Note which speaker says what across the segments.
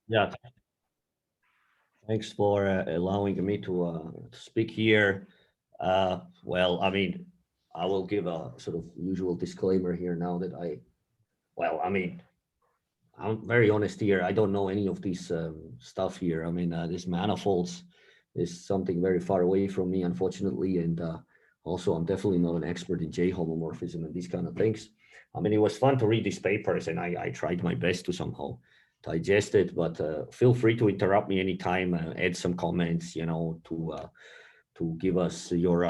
Speaker 1: Yeah, thanks for allowing me to speak here. Well, I mean, I will give a sort of usual disclaimer here now that well, I mean, I'm very honest here. I don't know any of these stuff here. I mean, this manifolds is something very far away from me, unfortunately, and also I'm definitely not an expert in J homomorphism and these kind of things. I mean, it was fun to read these papers, and I tried my best to somehow digest it. But feel free to interrupt me anytime, add some comments, to give us your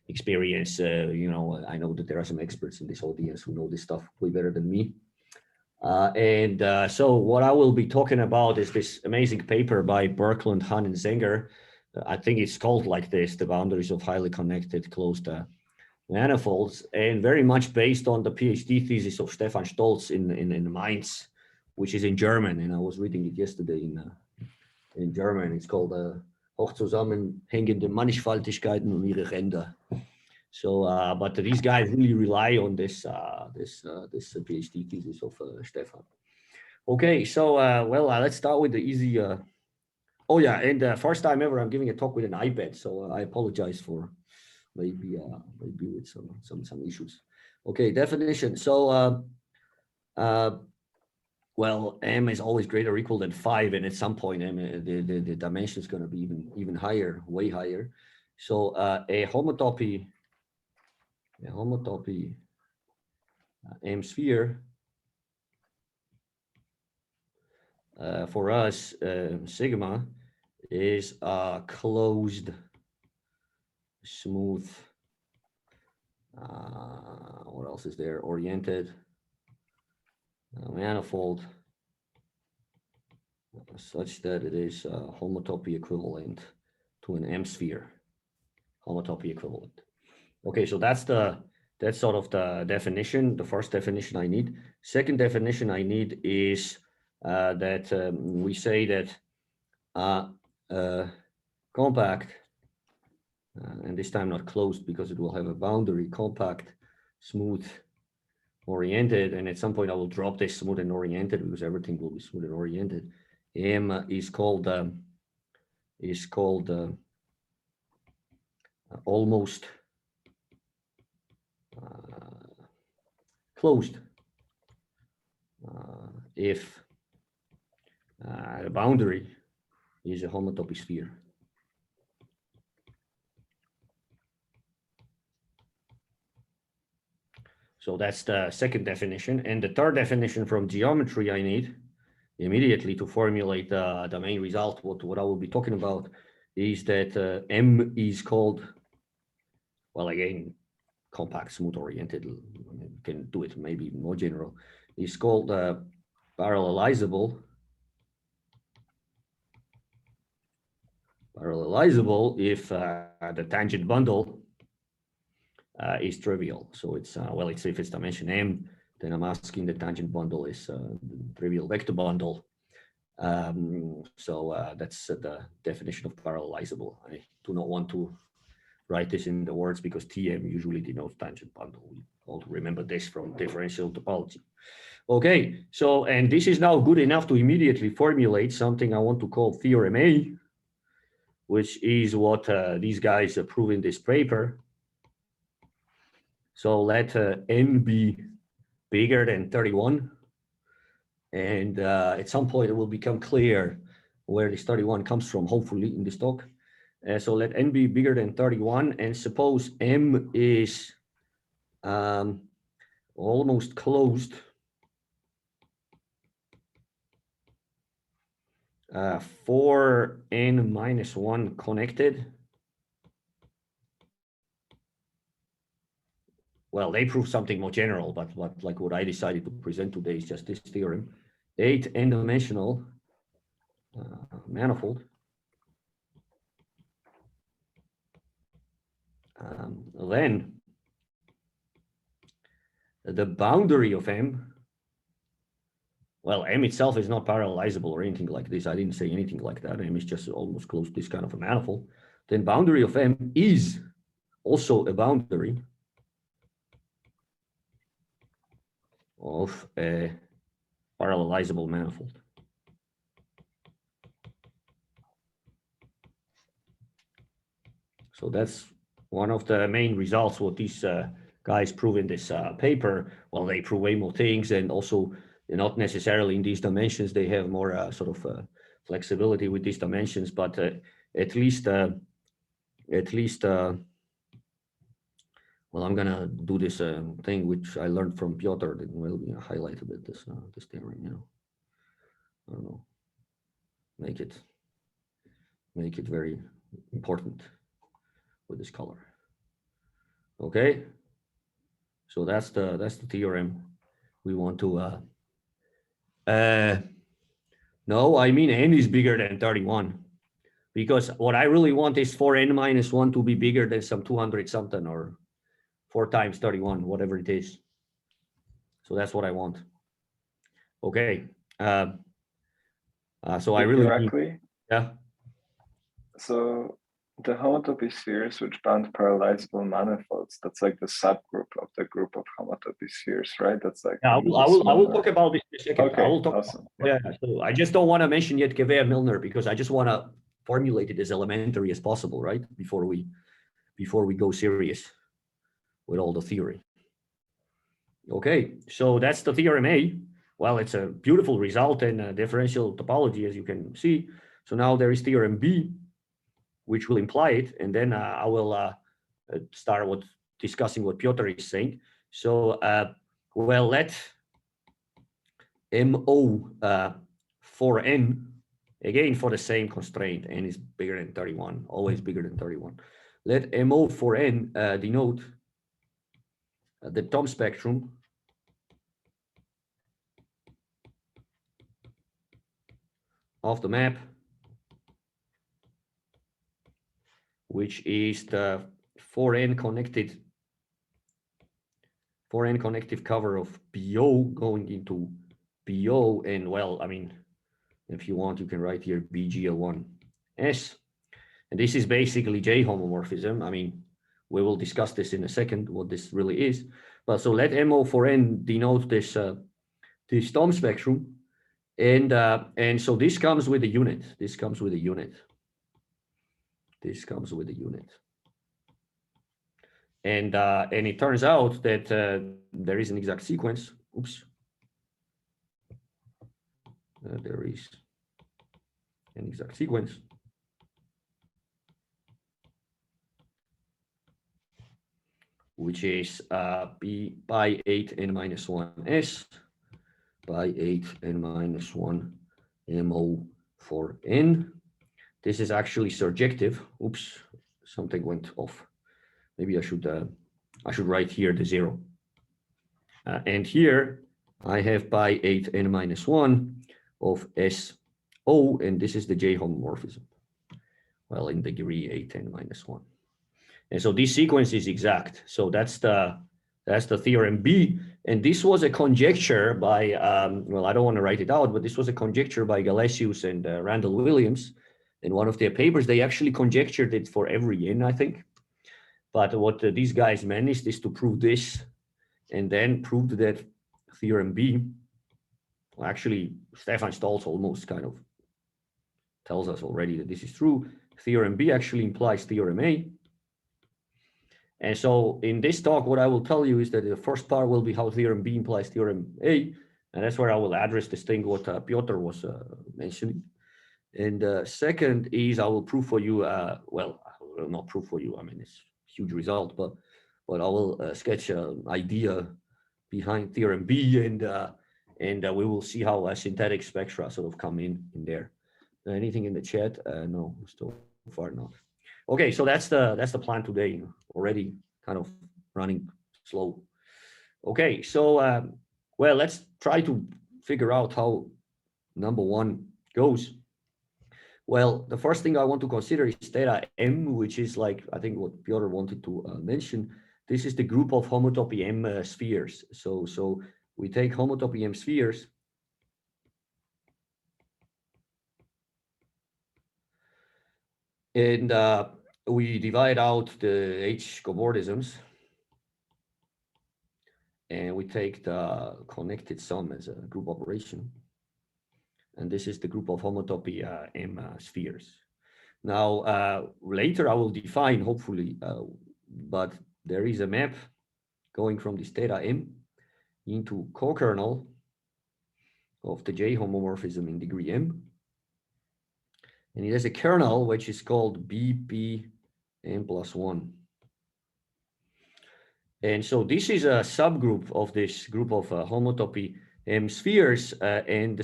Speaker 1: experience. I know that there are some experts in this audience who know this stuff way better than me. And so what I will be talking about is this amazing paper by Berkland, Hahn, and Zenger. I think it's called like this, The Boundaries of Highly Connected Closed Manifolds, and very much based on the PhD thesis of Stefan Stolz in Mainz, which is in German. And I was reading it yesterday in German. It's called Hochzusammenhängende Mannigfaltigkeiten und ihre Ränder. So, but these guys really rely on this PhD thesis of Stefan. Okay, so well, let's start with the easy. Oh yeah, and first time ever, I'm giving a talk with an iPad, so I apologize for maybe with some issues. Okay, definition. So, well, m is always greater or equal than 5, and at some point, the dimension is going to be even higher, way higher. So, a homotopy M sphere for us, sigma is a closed, smooth, what else is there? Oriented manifold such that it is homotopy equivalent to an M sphere, homotopy equivalent. Okay, so that's sort of the definition, the first definition I need. Second definition I need is that we say that compact, and this time not closed because it will have a boundary, compact, smooth, oriented, and at some point I will drop this smooth and oriented because everything will be smooth and oriented. M is called almost closed if the boundary is a homotopy sphere. So that's the second definition. And the third definition from geometry I need immediately to formulate the main result. What I will be talking about is that M is called, well, again, compact, smooth oriented. You can do it maybe more general. Is called parallelizable. Parallelizable if the tangent bundle is trivial. So it's, well, it's if it's dimension M, then I'm asking the tangent bundle is the trivial vector bundle. So that's the definition of parallelizable. I do not want to write this in the words because TM usually denotes tangent bundle. We all remember this from differential topology. Okay, so, and this is now good enough to immediately formulate something I want to call theorem A, which is what these guys prove in this paper. So let n be bigger than 31. And at some point, it will become clear where this 31 comes from, hopefully, in this talk. So let n be bigger than 31. And suppose M is almost closed for n minus 1 connected. Well, they prove something more general, but like what I decided to present today is just this theorem. 8 n-dimensional manifold then the boundary of M, well, M itself is not parallelizable or anything like this. I didn't say anything like that. M is just almost close to this kind of a manifold. Then boundary of M is also a boundary of a parallelizable manifold. So that's one of the main results what these guys prove in this paper. Well, they prove way more things, and also they're not necessarily in these dimensions. They have more sort of flexibility with these dimensions, but at least well, I'm gonna do this thing which I learned from Piotr that will highlight a bit this this theorem. I don't know, make it very important with this color. Okay, so that's the theorem we want to. No, I mean n is bigger than 31, because what I really want is for n minus 1 to be bigger than some 200 something, or 4 times 31, whatever it is. So that's what I want. Okay. So I really
Speaker 2: directly.
Speaker 1: Yeah.
Speaker 2: So the homotopy spheres which bound parallelizable manifolds, that's like the subgroup of the group of homotopy spheres, right? That's like
Speaker 1: I will talk about this in a second.
Speaker 2: Okay,
Speaker 1: I will talk
Speaker 2: awesome.
Speaker 1: Yeah. So I just don't want to mention yet Gewehr-Milner, because I just want to formulate it as elementary as possible, right? Before we go serious with all the theory. Okay, so that's the theorem A. Well, it's a beautiful result in differential topology, as you can see. So now there is theorem B, which will imply it, and then I will start with discussing what Piotr is saying. So, well, let MO for n, again for the same constraint, n is bigger than 31, always bigger than 31. Let MO for n denote the Thom spectrum of the map, which is the 4n connective cover of BO going into BO, and well, I mean, if you want, you can write here BGL1S, and this is basically J homomorphism. I mean, we will discuss this in a second, what this really is. But so let MO for n denote this this Thom spectrum, and so this comes with a unit. This comes with a unit. This comes with a unit. And it turns out that there is an exact sequence. Oops. There is an exact sequence which is b by 8n minus 1s by 8n minus 1 mo for n. This is actually surjective. Oops, something went off. Maybe I should write here the 0. And here I have by 8n minus 1 of SO, and this is the J homomorphism. Well, in degree 8n minus 1. And so this sequence is exact. So that's the theorem B. And this was a conjecture by, well, I don't want to write it out, but this was a conjecture by Galesius and Randall Williams. In one of their papers, they actually conjectured it for every n, I think. But what these guys managed is to prove this, and then proved that theorem B, well, actually, Stefan Stolz almost kind of tells us already that this is true. Theorem B actually implies theorem A. And so in this talk, what I will tell you is that the first part will be how theorem B implies theorem A, and that's where I will address this thing what Piotr was mentioning. And second is I will prove for you, well, I will not prove for you, I mean, it's a huge result, but I will sketch an idea behind theorem B, and we will see how synthetic spectra sort of come in there. Anything in the chat? No, so far not. Okay, so that's the plan today. Already kind of running slow. Okay, so well, let's try to figure out how number 1 goes. Well, the first thing I want to consider is theta M, which is like, I think what Piotr wanted to mention. This is the group of homotopy M spheres. So we take homotopy M spheres, and we divide out the H cobordisms, and we take the connected sum as a group operation. And this is the group of homotopy M spheres. Now, later I will define, hopefully, but there is a map going from this theta M into co-kernel of the J homomorphism in degree M. And it has a kernel which is called BP M plus 1. And so this is a subgroup of this group of homotopy M spheres, and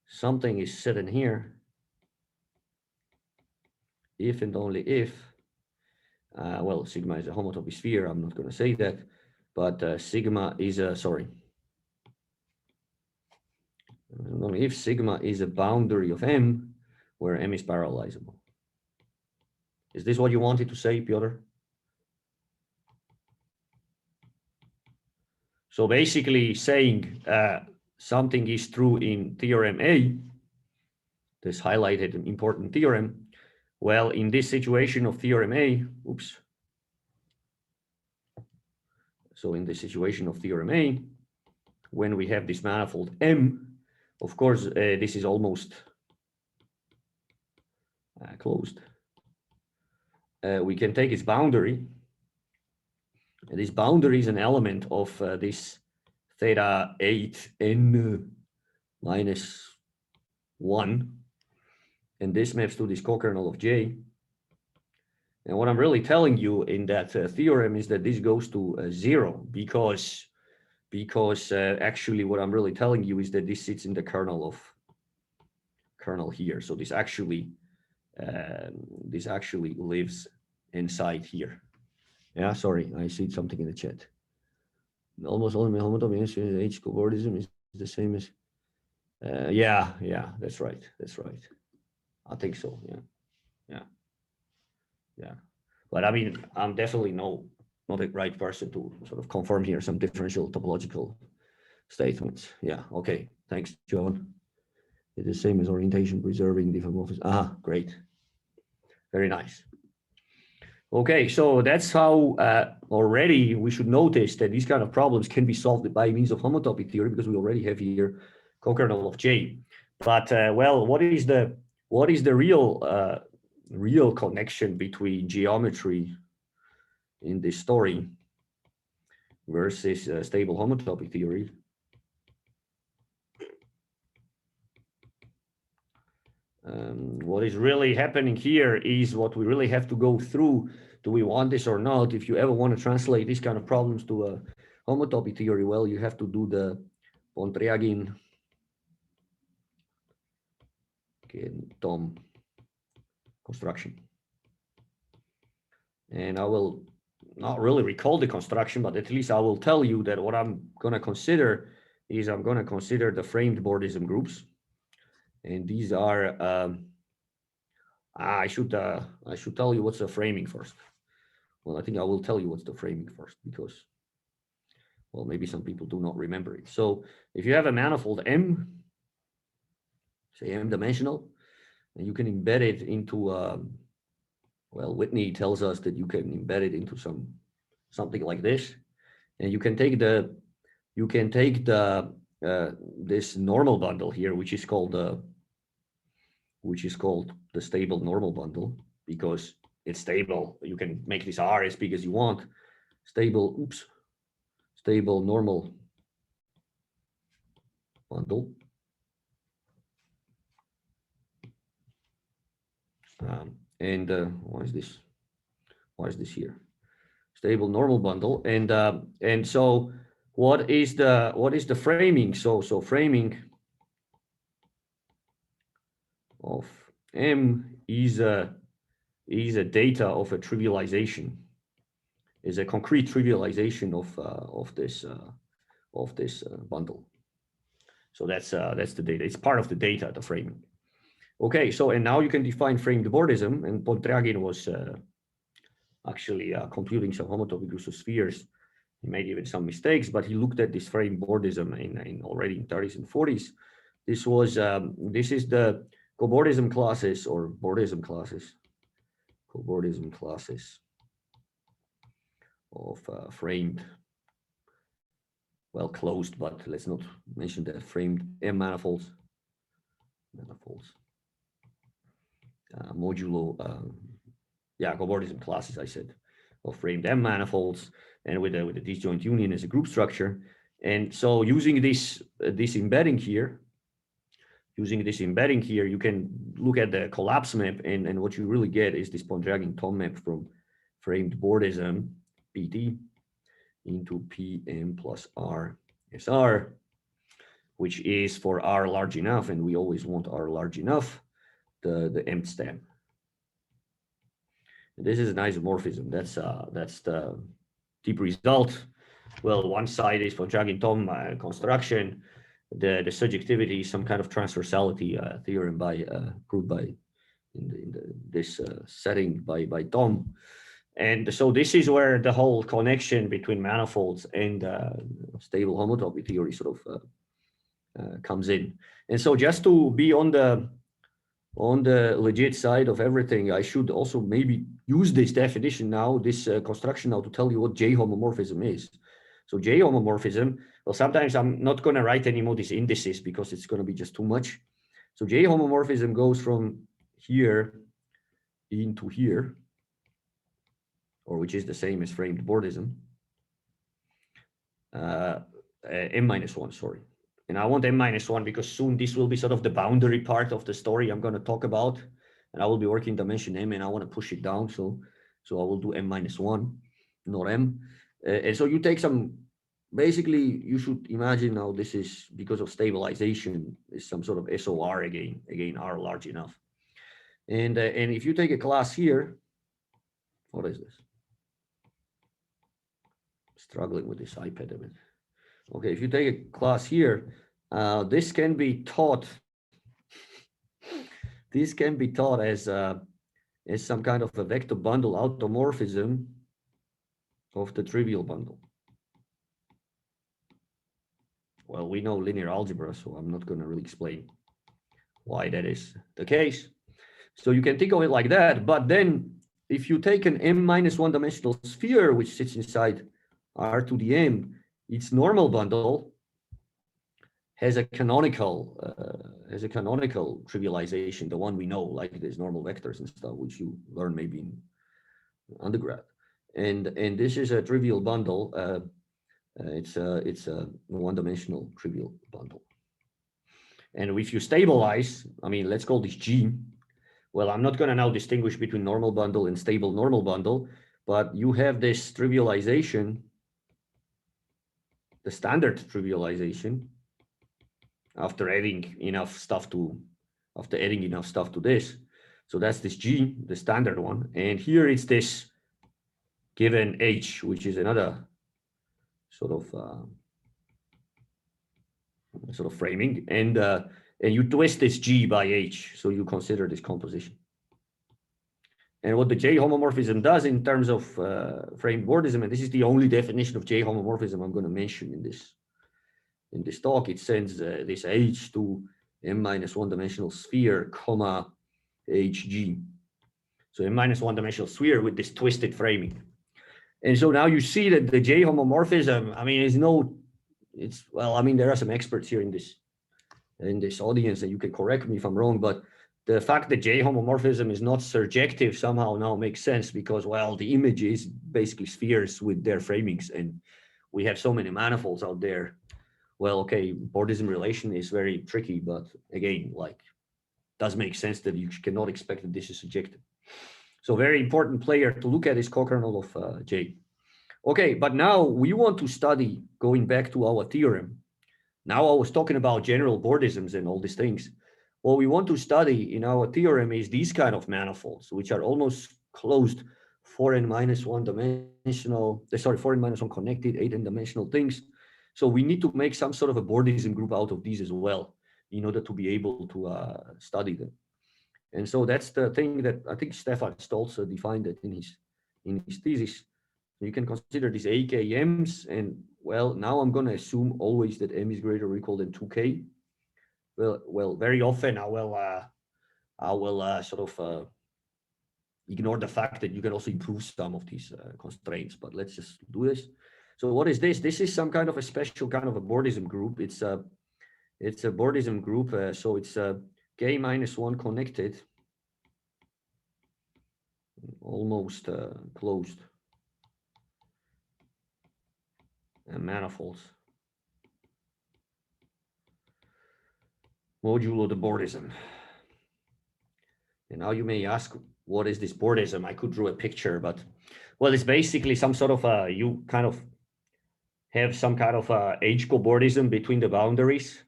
Speaker 1: something is set in here. If and only if, well, sigma is a homotopy sphere. I'm not going to say that, but sigma is a, sorry. Only if sigma is a boundary of M where M is parallelizable. Is this what you wanted to say, Piotr? So basically saying something is true in theorem A, this highlighted important theorem. Well, in this situation of theorem A, oops. So in the situation of theorem A, when we have this manifold M, of course, this is almost closed. We can take its boundary. And this boundary is an element of this theta 8n minus 1. And this maps to this co-kernel of J. And what I'm really telling you in that theorem is that this goes to 0 because actually what I'm really telling you is that this sits in the kernel here. So this actually lives inside here. Yeah, sorry, I see something in the chat. Almost all my homotopy H cobordism is the same as. Yeah, that's right. I think so. Yeah. But I mean, I'm definitely not the right person to sort of confirm here some differential topological statements. Yeah. Okay. Thanks, John. It's the same as orientation preserving diffeomorphism. Ah, great. Very nice. Okay, so that's how already we should notice that these kind of problems can be solved by means of homotopy theory, because we already have here co-kernel of J. But well, what is the real connection between geometry in this story versus stable homotopy theory? What is really happening here is what we really have to go through. Do we want this or not? If you ever want to translate these kind of problems to a homotopy theory, well, you have to do the Pontryagin Tom construction. And I will not really recall the construction, but at least I will tell you that what I'm going to consider is I'm going to consider the framed Bordism groups. And these are, I should tell you what's the framing first. Well, I think I will tell you what's the framing first, because, well, maybe some people do not remember it. So if you have a manifold M, say M dimensional, and you can embed it into, well, Whitney tells us that you can embed it into something like this, and you can take this normal bundle here, which is called the stable normal bundle, because it's stable. You can make this R as big as you want. Stable normal bundle. And why is this here? Stable normal bundle. And so what is the framing? So framing of M is a data of a trivialization, is a concrete trivialization of this bundle. So that's the data. It's part of the data, the framing. Okay, so and now you can define framed Bordism, and Pontryagin was actually computing some homotopy groups of spheres. He made even some mistakes, but he looked at this framed Bordism in already in 30s and 40s. This was this is the cobordism classes or Bordism classes, cobordism classes of framed, well, closed, but let's not mention the framed M manifolds. modulo, cobordism classes, I said, of framed M manifolds, and with the disjoint union as a group structure. And so using this embedding here, you can look at the collapse map, and what you really get is this Pontryagin-Thom map from framed boardism PT into PM plus R SR, which is for R large enough, and we always want R large enough, the M stem. This is an isomorphism. That's the deep result. Well, one side is Pontryagin-Thom construction. The subjectivity is some kind of transversality theorem proved by in this setting by Thom. And so this is where the whole connection between manifolds and stable homotopy theory sort of comes in. And so just to be on the legit side of everything, I should also maybe use this definition now, this construction now, to tell you what J homomorphism is. So J homomorphism, well, sometimes I'm not going to write any more these indices because it's going to be just too much. So J homomorphism goes from here into here, or which is the same as framed boardism, M-1, sorry. And I want M-1 because soon this will be sort of the boundary part of the story I'm going to talk about. And I will be working dimension M, and I want to push it down. So I will do M-1, not M. And so you take some, basically, you should imagine now this is because of stabilization, is some sort of SOR again R large enough. And if you take a class here, what is this? Struggling with this iPad a bit. Okay, if you take a class here, this can be taught. This can be taught as some kind of a vector bundle automorphism of the trivial bundle. Well, we know linear algebra, so I'm not going to really explain why that is the case. So you can think of it like that. But then if you take an M-1 dimensional sphere, which sits inside R to the M, its normal bundle has a canonical trivialization, the one we know, like there's normal vectors and stuff, which you learn maybe in undergrad. And this is a trivial bundle. It's a one-dimensional trivial bundle. And if you stabilize, I mean, let's call this G. Well, I'm not going to now distinguish between normal bundle and stable normal bundle, but you have this trivialization, the standard trivialization, after adding enough stuff to this. So that's this G, the standard one. And here it's this given H, which is another sort of framing. And you twist this G by H. So you consider this composition. And what the J homomorphism does in terms of framed boardism, and this is the only definition of J homomorphism I'm going to mention in this talk, it sends this H to M-1 dimensional sphere, comma, HG. So M-1 dimensional sphere with this twisted framing. And so now you see that the J homomorphism, I mean, well, I mean, there are some experts here in this audience, and you can correct me if I'm wrong, but the fact that J homomorphism is not surjective somehow now makes sense because, well, the image is basically spheres with their framings, and we have so many manifolds out there. Well, okay, boardism relation is very tricky, but again, like, does make sense that you cannot expect that this is surjective. So very important player to look at is co-kernel of J. Okay, but now we want to study, going back to our theorem. Now I was talking about general boardisms and all these things. What we want to study in our theorem is these kind of manifolds, which are almost closed 4n-1 dimensional, 4n-1 connected 8n dimensional things. So we need to make some sort of a boardism group out of these as well in order to be able to study them. And so that's the thing that I think Stefan Stolz defined it in his thesis. You can consider these AKMs, and well, now I'm going to assume always that M is greater or equal than 2K. Well, very often I will sort of ignore the fact that you can also improve some of these constraints, but let's just do this. So what is this? This is some kind of a special kind of a boardism group. It's a boardism group, so it's K-1 connected almost closed manifolds modulo the Bordism. And now you may ask, what is this Bordism? I could draw a picture, but well, it's basically some sort of you kind of have some kind of H cobordism between the boundaries,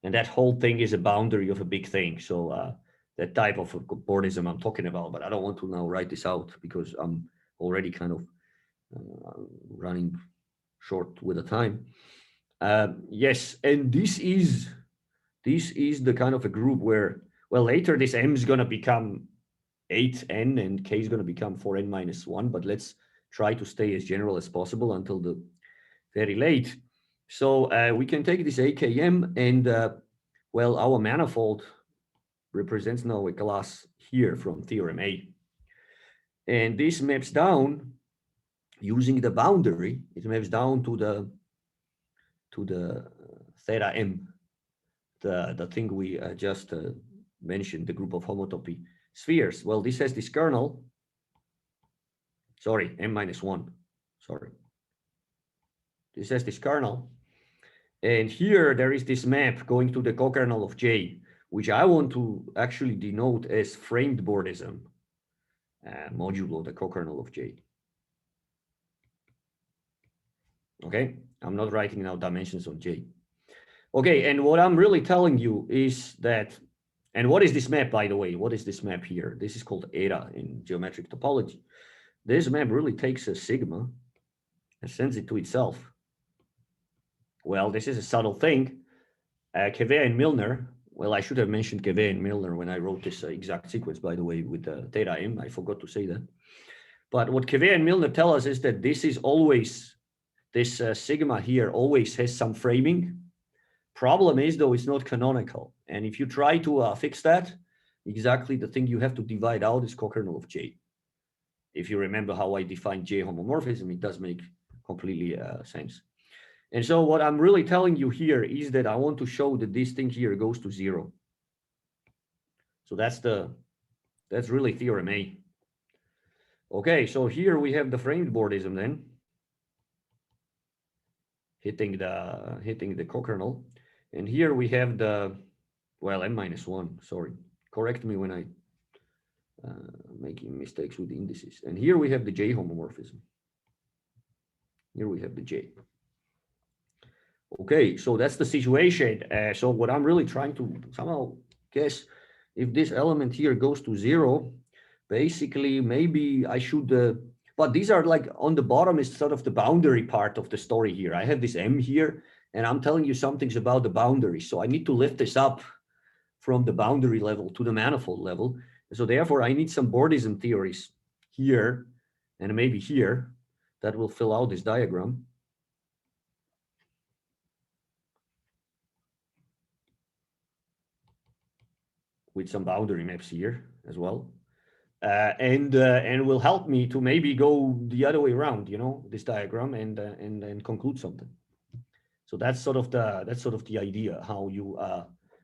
Speaker 1: and that whole thing is a boundary of a big thing. So that type of cobordism I'm talking about, but I don't want to now write this out because I'm already kind of running short with the time. Yes, and this is the kind of a group where, well, later this M is going to become 8n and k is going to become 4n minus 1, but let's try to stay as general as possible until the very late. So we can take this AKM and, well, our manifold represents now a class here from theorem A. And this maps down using the boundary, it maps down to the theta M, the thing we just mentioned, the group of homotopy spheres. Well, this has this kernel, sorry, M minus 1, sorry. This has this kernel. And here there is this map going to the co-kernel of J, which I want to actually denote as framed Bordism, modulo the co-kernel of J. Okay, I'm not writing now dimensions on J. Okay, and what I'm really telling you is that, and what is this map, by the way? What is this map here? This is called eta in geometric topology. This map really takes a sigma and sends it to itself. Well, this is a subtle thing. Kevea and Milner, well, I should have mentioned Kevea and Milner when I wrote this exact sequence, by the way, with theta m. I forgot to say that. But what Kevea and Milner tell us is that this is always, this sigma here always has some framing. Problem is, though, it's not canonical. And if you try to fix that, exactly the thing you have to divide out is co-kernel of J. If you remember how I defined J homomorphism, it does make completely sense. And so what I'm really telling you here is that I want to show that this thing here goes to 0. So that's really theorem A. Okay, so here we have the framed Bordism then, hitting the co-kernel. And here we have the, well, m minus 1, sorry. Correct me when I making mistakes with the indices. And here we have the J homomorphism. Here we have the J. Okay, so that's the situation. So what I'm really trying to somehow guess, if this element here goes to 0, basically maybe I should, but these are like on the bottom is sort of the boundary part of the story here. I have this M here, and I'm telling you some things about the boundary. So I need to lift this up from the boundary level to the manifold level. So therefore I need some Bordism theories here and maybe here that will fill out this diagram. With some boundary maps here as well. And will help me to maybe go the other way around, you know, this diagram and conclude something. So that's sort of the idea how you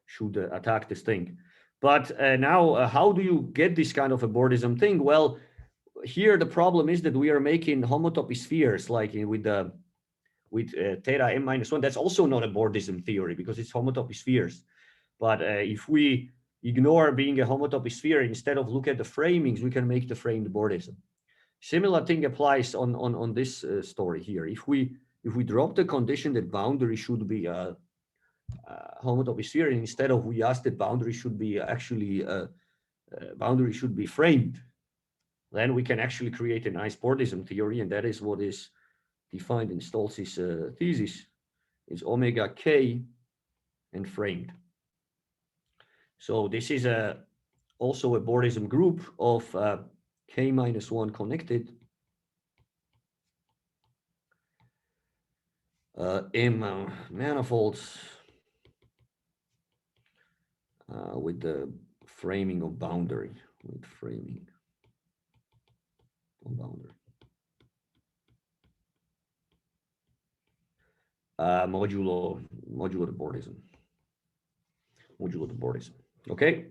Speaker 1: should attack this thing. But now, how do you get this kind of a Bordism thing? Well, here the problem is that we are making homotopy spheres, like with theta m minus 1. That's also not a Bordism theory because it's homotopy spheres. But if we ignore being a homotopy sphere, instead of look at the framings, we can make the framed Bordism. Similar thing applies on this story here. If we drop the condition that boundary should be a homotopy sphere, and instead of we ask that boundary should be actually boundary should be framed, then we can actually create a nice Bordism theory, and that is what is defined in Stolz's thesis. It's omega k and framed. So this is also a Bordism group of k minus 1 connected M manifolds with the framing of boundary, with framing of boundary. Modulo the Bordism. Modulo the Bordism. Okay,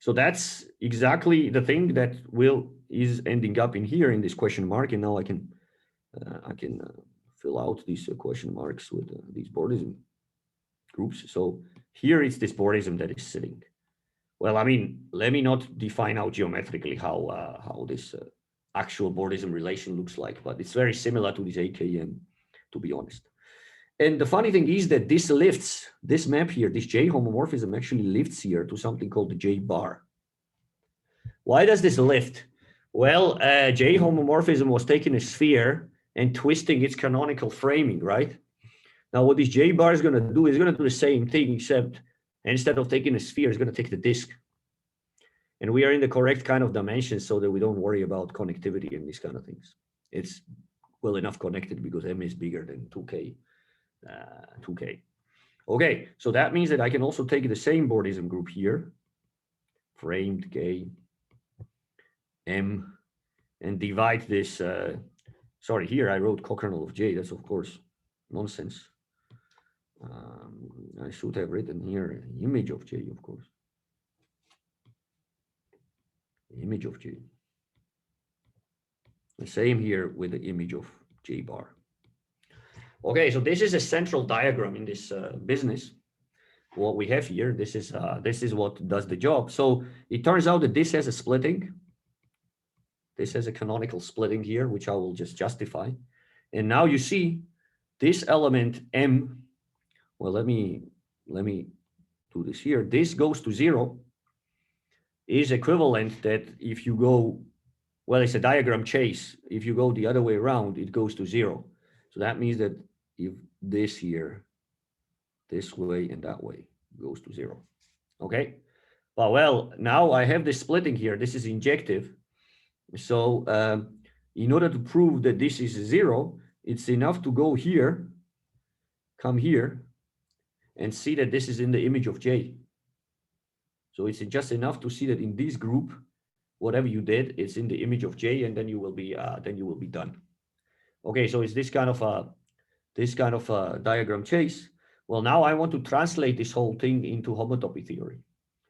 Speaker 1: so that's exactly the thing that will is ending up in here in this question mark, and now I can fill out these question marks with these bordism groups. So here it's this bordism that is sitting. Well, I mean, let me not define out geometrically how this actual bordism relation looks like, but it's very similar to this AKM, to be honest. And the funny thing is that this lifts, this map here, this J homomorphism actually lifts here to something called the J bar. Why does this lift? Well, J homomorphism was taking a sphere and twisting its canonical framing, right? Now, what this J bar is going to do is going to do the same thing, except instead of taking a sphere, it's going to take the disk. And we are in the correct kind of dimensions so that we don't worry about connectivity and these kind of things. It's well enough connected because M is bigger than 2K. 2K. Okay, so that means that I can also take the same bordism group here, framed K, M, and divide this. Sorry, here I wrote cokernel of J. That's of course nonsense. I should have written here image of J, of course. Image of J. The same here with the image of J bar. Okay, so this is a central diagram in this business. What we have here, this is what does the job. So it turns out that this has a splitting. This has a canonical splitting here, which I will just justify. And now you see this element M. Well, let me do this here. This goes to 0 is equivalent that if you go, well, it's a diagram chase. If you go the other way around, it goes to 0. So that means that if this here, this way and that way goes to 0. Okay. Well, now I have this splitting here. This is injective. So in order to prove that this is 0, it's enough to go here, come here, and see that this is in the image of J. So it's just enough to see that in this group, whatever you did, it's in the image of J, and then you will be done. Okay, so it's this kind of a diagram chase. Well, now I want to translate this whole thing into homotopy theory.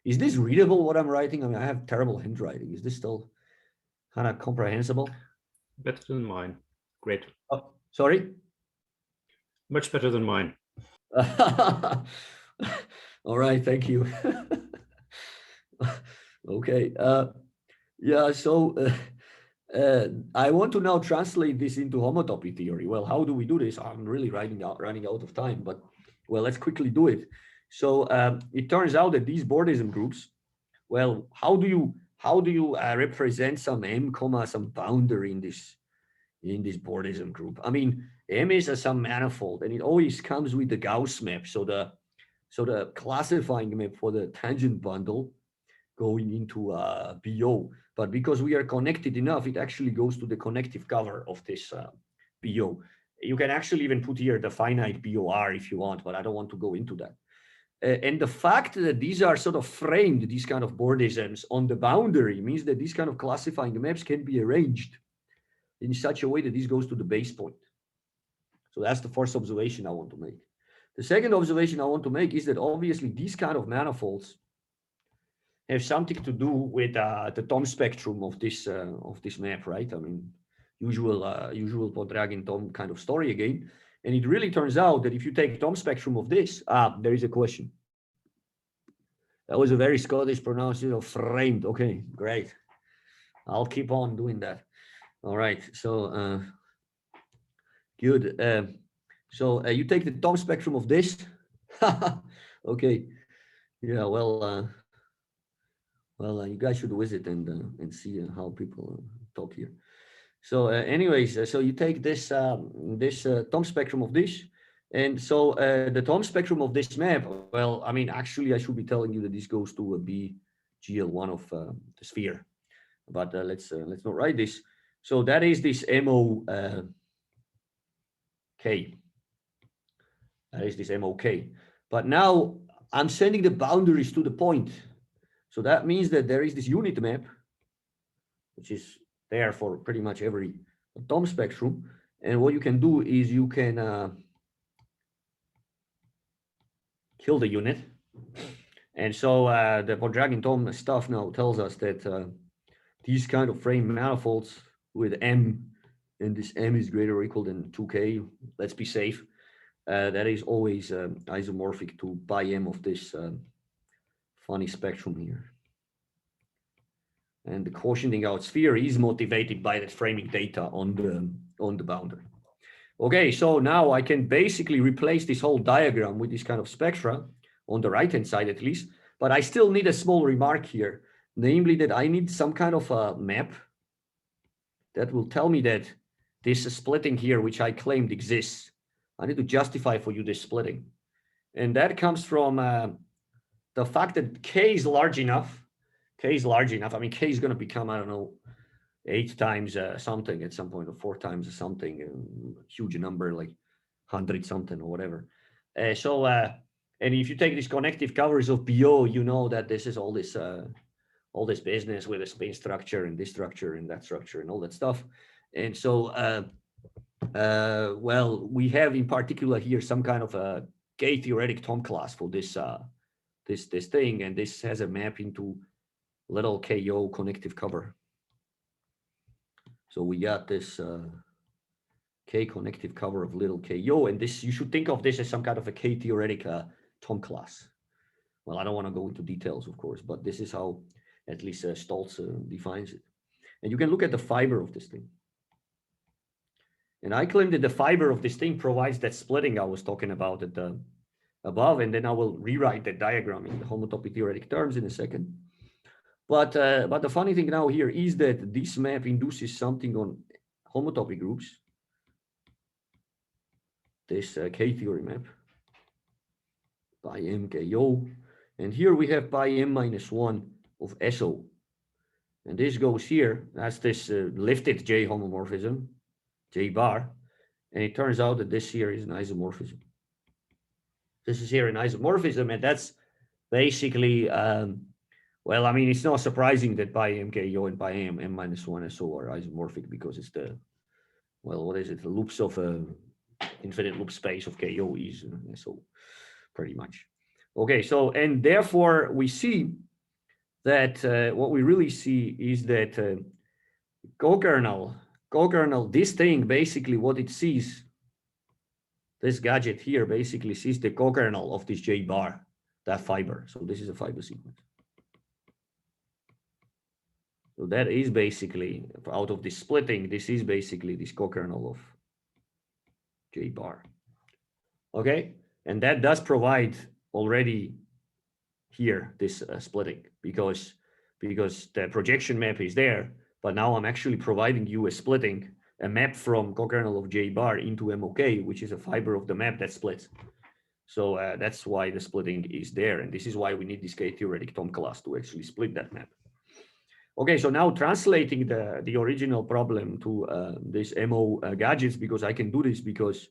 Speaker 1: Is this readable what I'm writing? I mean, I have terrible handwriting. Is this still kind of comprehensible?
Speaker 3: Better than mine. Great.
Speaker 1: Oh, sorry?
Speaker 3: Much better than mine.
Speaker 1: All right, thank you. Okay. Yeah, so I want to now translate this into homotopy theory. Well, how do we do this? I'm really running out of time, but well, let's quickly do it. So it turns out that these bordism groups, well, how do you represent some M comma some boundary in this bordism group? I mean, M is some manifold, and it always comes with the Gauss map. So the classifying map for the tangent bundle going into BO, but because we are connected enough, it actually goes to the connective cover of this BO. You can actually even put here the finite BOR if you want, but I don't want to go into that. And the fact that these are sort of framed, these kind of bordisms on the boundary, means that these kind of classifying maps can be arranged in such a way that this goes to the base point. So that's the first observation I want to make. The second observation I want to make is that obviously these kind of manifolds have something to do with the Thom spectrum of this map, right? I mean, usual Podragin Thom kind of story again. And it really turns out that if you take Thom spectrum of this, there is a question. That was a very Scottish pronunciation of framed. Okay, great. I'll keep on doing that. All right, so good. So you take the Thom spectrum of this. Okay, yeah, well, you guys should visit and see how people talk here. So anyways, so you take this Thom spectrum of this, and so the Thom spectrum of this map, well, I mean, actually, I should be telling you that this goes to a BGL1 of the sphere, but let's not write this. So that is this MO K. That is this MOK. But now I'm sending the boundaries to the point. So that means that there is this unit map, which is there for pretty much every Thom spectrum. And what you can do is you can kill the unit. And so the Podragin Thom stuff now tells us that these kind of frame manifolds with M, and this M is greater or equal than 2K, let's be safe. That is always isomorphic to pi M of this funny spectrum here. And the quotienting out sphere is motivated by that framing data on the boundary. Okay, so now I can basically replace this whole diagram with this kind of spectra on the right-hand side at least, but I still need a small remark here, namely that I need some kind of a map that will tell me that this splitting here, which I claimed exists, I need to justify for you this splitting. And that comes from the fact that K is large enough. K is large enough. I mean, K is going to become, I don't know, 8 times something at some point, or 4 times something, huge number, like 100 something or whatever. And if you take these connective covers of BO, you know that this is all this business with a spin structure and this structure and that structure and all that stuff. And so, well, we have in particular here some kind of a K-theoretic Tom class for this this thing, and this has a map into little KO connective cover. So we got this K connective cover of little KO, and this, you should think of this as some kind of a K-theoretic Tom class. Well, I don't want to go into details, of course, but this is how at least Stoltz defines it. And you can look at the fiber of this thing. And I claim that the fiber of this thing provides that splitting I was talking about at the above, and then I will rewrite that diagram in the homotopy theoretic terms in a second. But the funny thing now here is that this map induces something on homotopy groups, this K-theory map, pi m KO, and here we have pi m minus 1 of SO. And this goes here, that's this lifted J homomorphism, J bar, and it turns out that this here is an isomorphism. This is here an isomorphism, and that's basically, well, I mean, it's not surprising that pi m KO and pi m m minus 1 SO are isomorphic, because it's the, well, what is it? The loops of infinite loop space of KO is SO, pretty much. Okay, so, and therefore we see that what we really see is that co-kernel, this thing, basically what it sees, this gadget here basically sees the co-kernel of this J bar, that fiber. So this is a fiber sequence. So that is basically, out of this splitting, this is basically this co-kernel of J bar. Okay, and that does provide already here this splitting, because the projection map is there, but now I'm actually providing you a splitting, a map from co-kernel of J bar into MOK, which is a fiber of the map that splits. So that's why the splitting is there, and this is why we need this K-theoretic Tom class to actually split that map. Okay, so now translating the original problem to this MO gadgets, because I can do this because,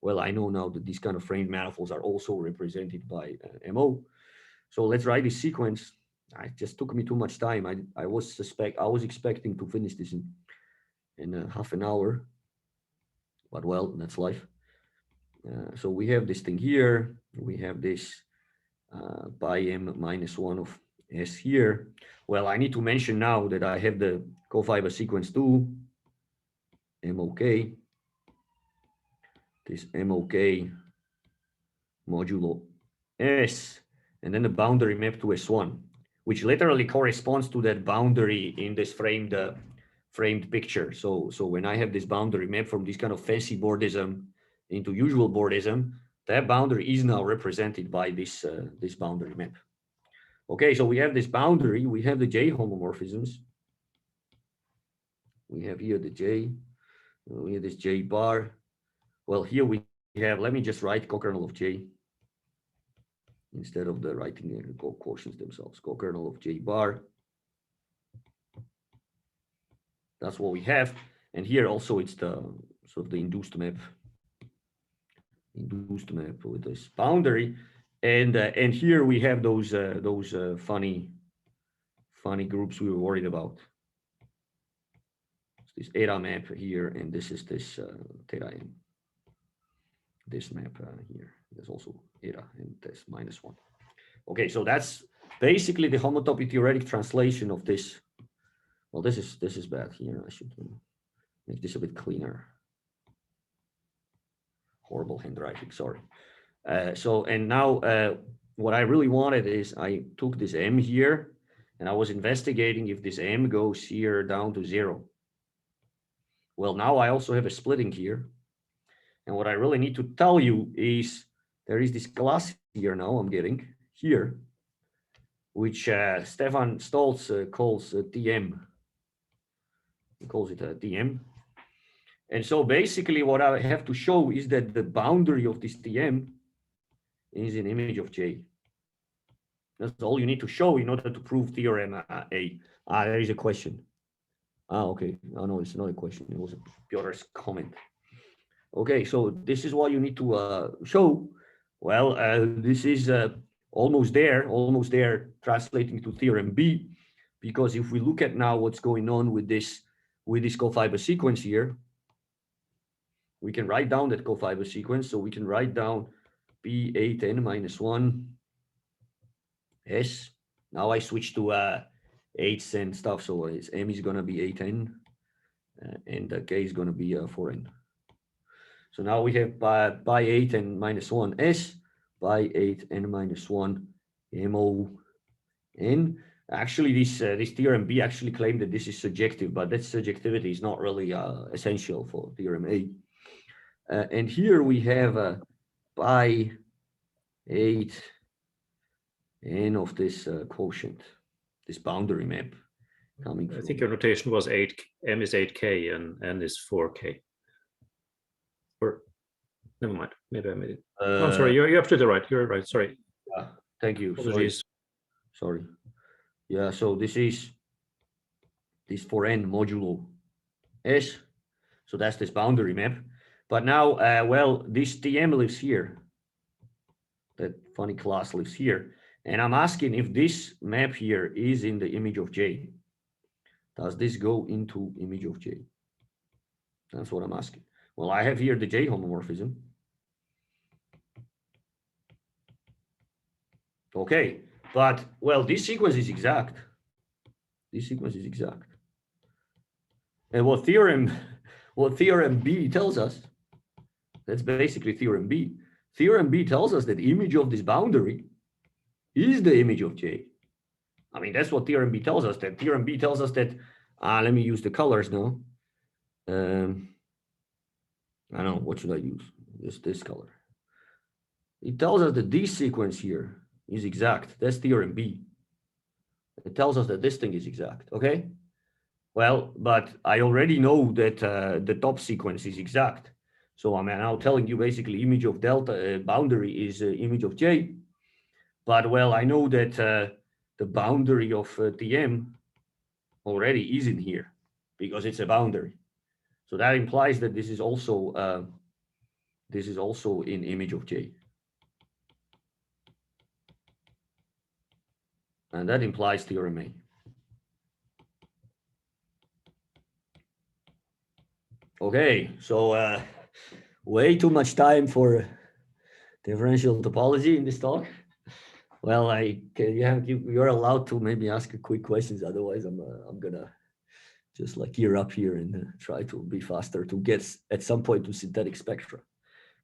Speaker 1: well, I know now that these kind of framed manifolds are also represented by MO. So let's write this sequence. It just took me too much time. I was expecting to finish this in half an hour, but well, that's life. So we have this thing here. We have this pi m minus 1 of S here. Well, I need to mention now that I have the co-fiber sequence 2, MOK, this MOK modulo S, and then the boundary map to S1, which literally corresponds to that boundary in this framed picture. So when I have this boundary map from this kind of fancy boardism into usual boardism, that boundary is now represented by this this boundary map. Okay, so we have this boundary, we have the J homomorphisms. We have here the J, we have this J bar. Well, here we have, let me just write co-kernel of J instead of the writing the quotients themselves, co-kernel of J bar. That's what we have. And here also it's the sort of the induced map with this boundary. And here we have those funny groups we were worried about. It's this eta map here, and this is this theta m. This map here. There's also eta and this minus 1. Okay, so that's basically the homotopy theoretic translation of this Well, this is bad here. I should make this a bit cleaner. Horrible handwriting, sorry. So, and now what I really wanted is I took this M here and I was investigating if this M goes here down to 0. Well, now I also have a splitting here. And what I really need to tell you is there is this class here now I'm getting here, which Stefan Stolz calls TM. He calls it a TM. And so basically what I have to show is that the boundary of this TM is an image of J. That's all you need to show in order to prove theorem A. There is a question. Okay. Oh, no, it's not a question. It was Piotr's comment. Okay, so this is what you need to show. Well, this is almost there, translating to theorem B, because if we look at now what's going on with this cofiber sequence here, we can write down that cofiber sequence. So we can write down P8n minus 1 S. Now I switch to 8s and stuff. So M is going to be 8n and K is going to be 4n. So now we have by 8 and minus 1 S, by 8 and minus 1 MON. Actually, this theorem B actually claimed that this is surjective, but that subjectivity is not really essential for theorem A. And here we have by 8 n of this quotient, this boundary map coming
Speaker 3: I
Speaker 1: from.
Speaker 3: think your notation was 8, M is 8K and N is 4K. Or never mind, maybe I made it. Oh, I'm sorry, you're absolutely right. You're right. Sorry.
Speaker 1: Thank you.
Speaker 3: Apologies.
Speaker 1: Sorry. Yeah, so this is this 4n modulo S. So that's this boundary map. But now, well, this TM lives here. That funny class lives here. And I'm asking if this map here is in the image of J. Does this go into image of J? That's what I'm asking. Well, I have here the J homomorphism. Okay, but well, this sequence is exact. This sequence is exact. And what theorem B tells us, that's basically theorem B. Theorem B tells us that image of this boundary is the image of J. I mean, that's what theorem B tells us. That theorem B tells us that, let me use the colors now. I don't know, what should I use? This color. It tells us that this sequence here is exact. That's theorem B. It tells us that this thing is exact, okay? Well, but I already know that the top sequence is exact. So I'm now telling you basically image of delta boundary is image of J. But well, I know that the boundary of TM already is in here because it's a boundary. So that implies that this is also in image of J. And that implies theorem A. Okay, so way too much time for differential topology in this talk. Well, you're allowed to maybe ask quick questions. Otherwise, I'm gonna just like gear up here and try to be faster to get at some point to synthetic spectra.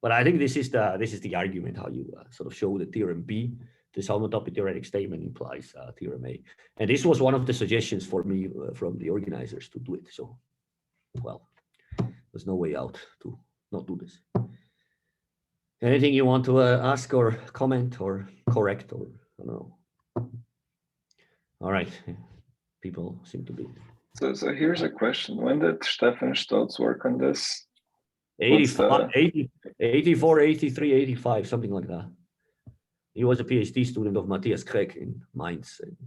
Speaker 1: But I think this is the argument how you sort of show the theorem B. This homotopy theoretic statement implies theorem A. And this was one of the suggestions for me from the organizers to do it. So, well, there's no way out to not do this. Anything you want to ask or comment or correct or I don't know. All right, people seem to be.
Speaker 2: So here's a question. When did Stefan Stolz work on this?
Speaker 1: 85, 84, 83, 85, something like that. He was a PhD student of Matthias Kreck in Mainz. And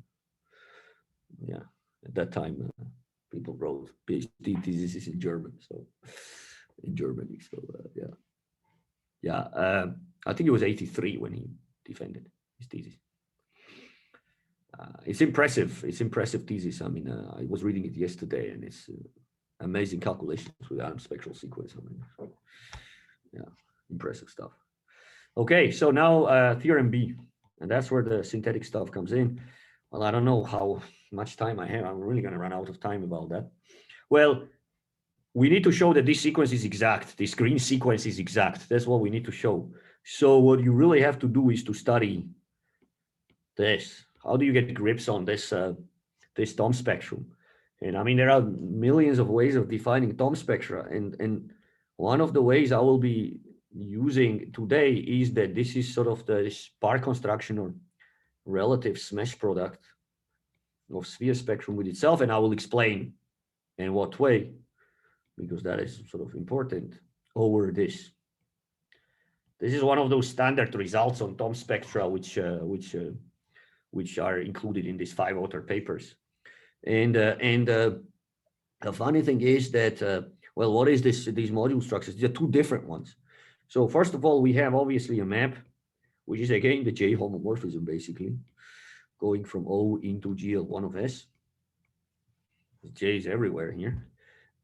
Speaker 1: yeah, at that time, people wrote PhD theses in German. So in Germany, so yeah. I think it was 83 when he defended his thesis. It's impressive. It's impressive thesis. I mean, I was reading it yesterday, and it's amazing calculations with Adams spectral sequence. I mean, so, yeah, impressive stuff. Okay, so now theorem B, and that's where the synthetic stuff comes in. Well, I don't know how much time I have. I'm really going to run out of time about that. Well, we need to show that this sequence is exact. This green sequence is exact. That's what we need to show. So what you really have to do is to study this. How do you get grips on this this Thom spectrum? And I mean, there are millions of ways of defining Thom spectra, and one of the ways I will be using today is that this is sort of the bar construction or relative smash product of sphere spectrum with itself, and I will explain in what way, because that is sort of important over this. This is one of those standard results on Thom spectra, which are included in these 5 author papers. And the funny thing is that, well, what is this? These module structures? There are 2 different ones. So first of all, we have obviously a map, which is again the J homomorphism, basically going from O into GL1 of S. J is everywhere here.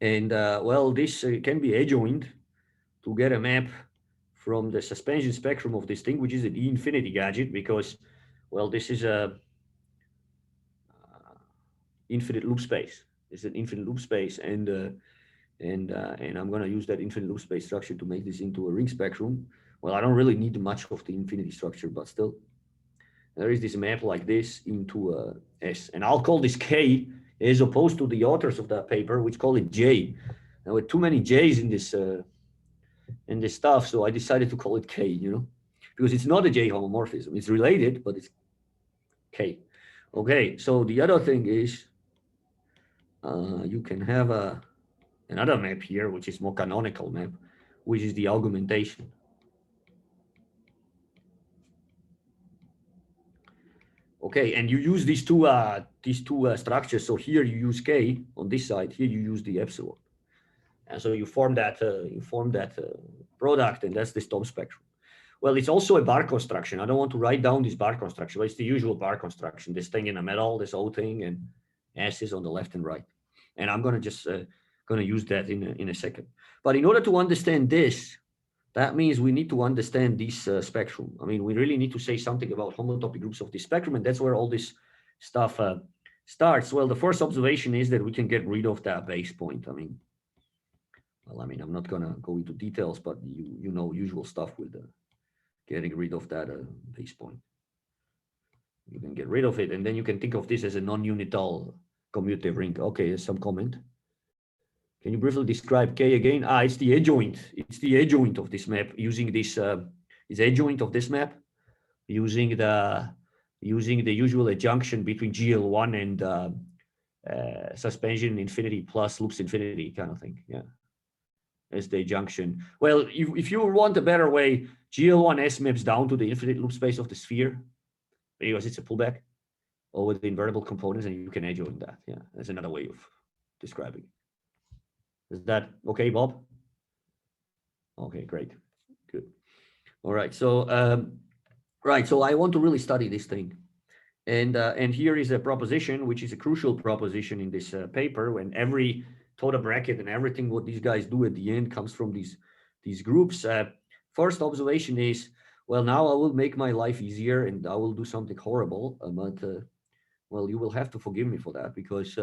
Speaker 1: And well, this can be adjoined to get a map from the suspension spectrum of this thing, which is an E-infinity gadget, because, well, this is a infinite loop space. It's an infinite loop space, and I'm going to use that infinite loop space structure to make this into a ring spectrum. Well, I don't really need much of the infinity structure, but still, there is this map like this into S, and I'll call this K, as opposed to the authors of that paper, which call it J. Now, with too many J's in this stuff, so I decided to call it K, you know, because it's not a J homomorphism. It's related, but it's K. Okay, so the other thing is you can have another map here, which is more canonical map, which is the augmentation. Okay, and you use these two structures. So here you use K on this side. Here you use the epsilon, and so you form that product, and that's this Thom spectrum. Well, it's also a bar construction. I don't want to write down this bar construction, but it's the usual bar construction. This thing in the middle, this O thing, and S is on the left and right. And I'm gonna just gonna use that in a second. But in order to understand this, that means we need to understand this spectrum. I mean, we really need to say something about homotopy groups of this spectrum, and that's where all this stuff starts. Well, the first observation is that we can get rid of that base point. I mean, I'm not gonna go into details, but you know usual stuff with getting rid of that base point. You can get rid of it, and then you can think of this as a non-unital commutative ring. Okay, there's some comment. Can you briefly describe K again? It's the adjoint. It's the adjoint of this map using this. Is adjoint of this map using the usual adjunction between GL1 and suspension infinity plus loops infinity kind of thing. Yeah, as the adjunction. Well, if you want a better way, GL1S maps down to the infinite loop space of the sphere because it's a pullback over the invertible components, and you can adjoint that. Yeah, that's another way of describing it. Is that okay, Bob? Okay, great, good. All right, so so I want to really study this thing, and here is a proposition which is a crucial proposition in this paper, when every total bracket and everything what these guys do at the end comes from these groups. First observation is, well, now I will make my life easier and I will do something horrible, but well, you will have to forgive me for that, because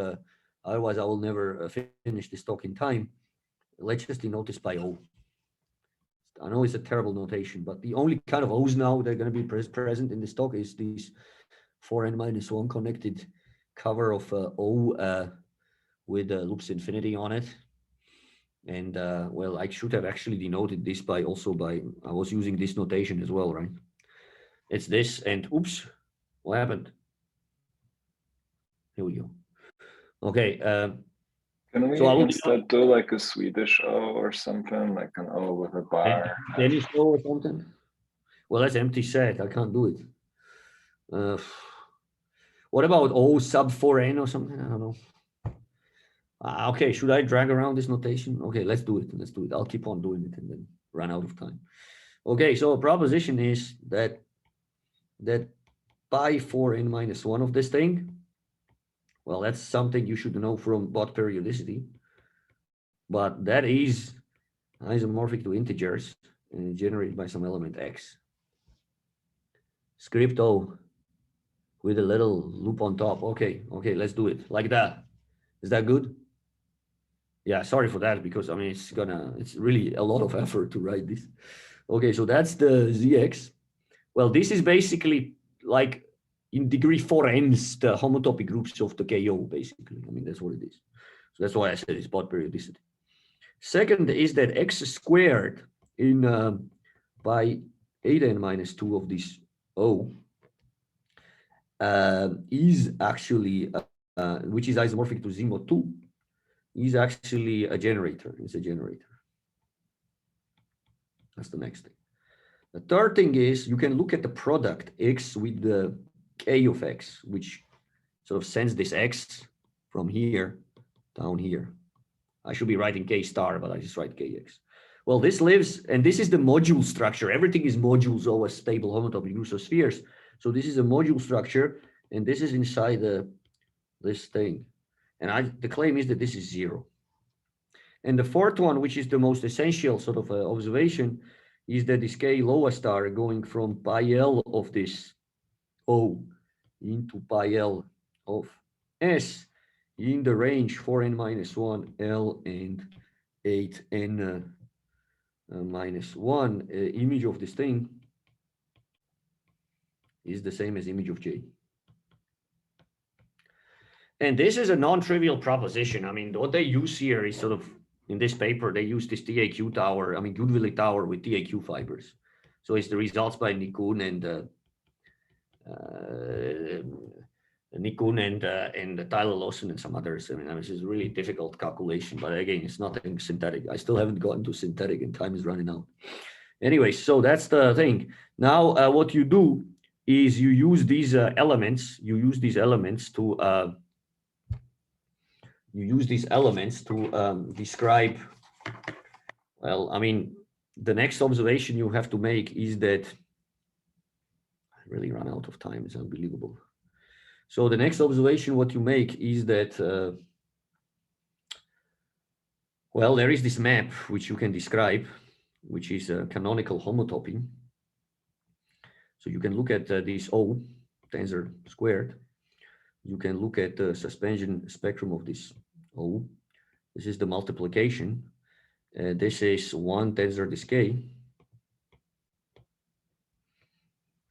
Speaker 1: otherwise I will never finish this talk in time. Let's just denote this by O. I know it's a terrible notation, but the only kind of O's now that are going to be present in this talk is these 4n-1 connected cover of O with loops infinity on it. And well, I should have actually denoted this by I was using this notation as well, right? It's this, and oops, what happened? Here we go. Okay.
Speaker 2: Can we instead do like a Swedish O or something, like an O with a bar?
Speaker 1: Danish O or something? Well, that's empty set. I can't do it. What about O sub 4n or something? I don't know. Okay, should I drag around this notation? Okay, let's do it. Let's do it. I'll keep on doing it and then run out of time. Okay, so a proposition is that pi 4n-1 of this thing, well, that's something you should know from Bott periodicity, but that is isomorphic to integers and generated by some element x. Script O, with a little loop on top. Okay, let's do it like that. Is that good? Yeah, sorry for that, because I mean, it's really a lot of effort to write this. Okay, so that's the ZX. Well, this is basically like in degree 4n's the homotopy groups of the KO, basically. I mean, that's what it is. So that's why I said it's spot periodicity. Second is that x squared in by eta n minus 2 of this O is actually, which is isomorphic to Zemo 2, is actually a generator. It's a generator. That's the next thing. The third thing is you can look at the product x with the k of x, which sort of sends this x from here down here. I should be writing k star, but I just write kx. Well, this lives, and this is the module structure. Everything is modules, always stable homotopy groups of spheres. So this is a module structure, and this is inside this thing. And the claim is that this is 0. And the fourth one, which is the most essential sort of observation, is that this k lower star going from pi L of this O into pi L of S in the range 4n minus 1 L and 8n minus 1 image of this thing is the same as image of J. And this is a non-trivial proposition. I mean, what they use here is sort of, in this paper, they use this TAQ tower, I mean, Goodwillie tower with TAQ fibers. So it's the results by Nikun and Tyler Lawson and some others. I mean, this is a really difficult calculation, but again, it's nothing synthetic. I still haven't gotten to synthetic and time is running out. Anyway, so that's the thing. Now, what you do is you use these elements, to describe, well, I mean, the next observation you have to make is that, I really run out of time, it's unbelievable. So the next observation, what you make is that, well, there is this map which you can describe, which is a canonical homotopy. So you can look at this O, tensor squared. You can look at the suspension spectrum of this O. This is the multiplication. This is 1 tensor this K.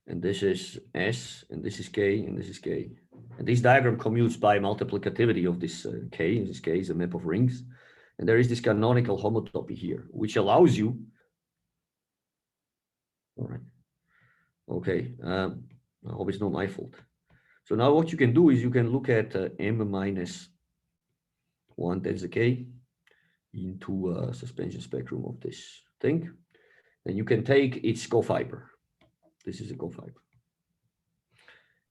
Speaker 1: And this is S, and this is K, and this is K. And this diagram commutes by multiplicativity of this K. This K is a map of rings. And there is this canonical homotopy here, which allows you, all right, okay, I hope it's not my fault. So now what you can do is you can look at M minus 1 tensor K into a suspension spectrum of this thing. And you can take its cofiber. This is a cofiber.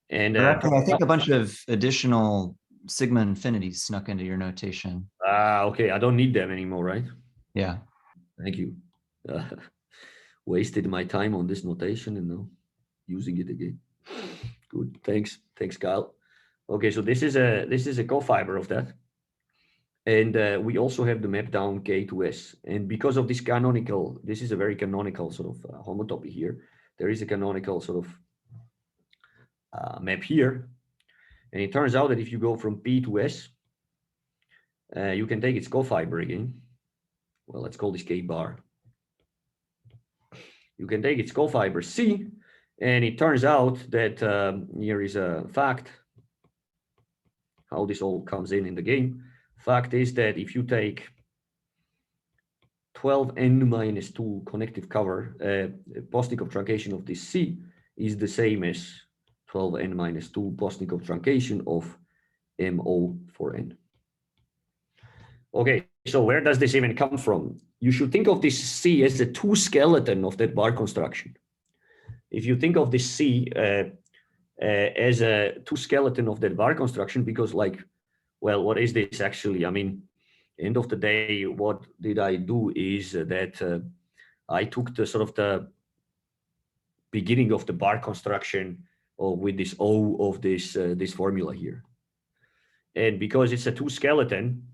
Speaker 1: And
Speaker 4: I think a bunch of additional sigma infinities snuck into your notation.
Speaker 1: Okay, I don't need them anymore, right?
Speaker 4: Yeah.
Speaker 1: Thank you. Wasted my time on this notation and now using it again. Good, thanks, Kyle. Okay, so this is a cofiber of that, and we also have the map down K to S. And because of this canonical, this is a very canonical sort of homotopy here. There is a canonical sort of map here, and it turns out that if you go from P to S, you can take its cofiber again. Well, let's call this K bar. You can take its cofiber C, and it turns out that here is a fact, how this all comes in the game. Fact is that if you take 12n minus 2 connective cover, Postnikov truncation of this C is the same as 12n minus 2 Postnikov truncation of MO for n. Okay, so where does this even come from? You should think of this C as the 2 skeleton of that bar construction. If you think of this C as a 2 skeleton of that bar construction, because like, well, what is this actually? I mean, end of the day, what did I do is that I took the sort of the beginning of the bar construction with this O of this this formula here. And because it's a 2 skeleton,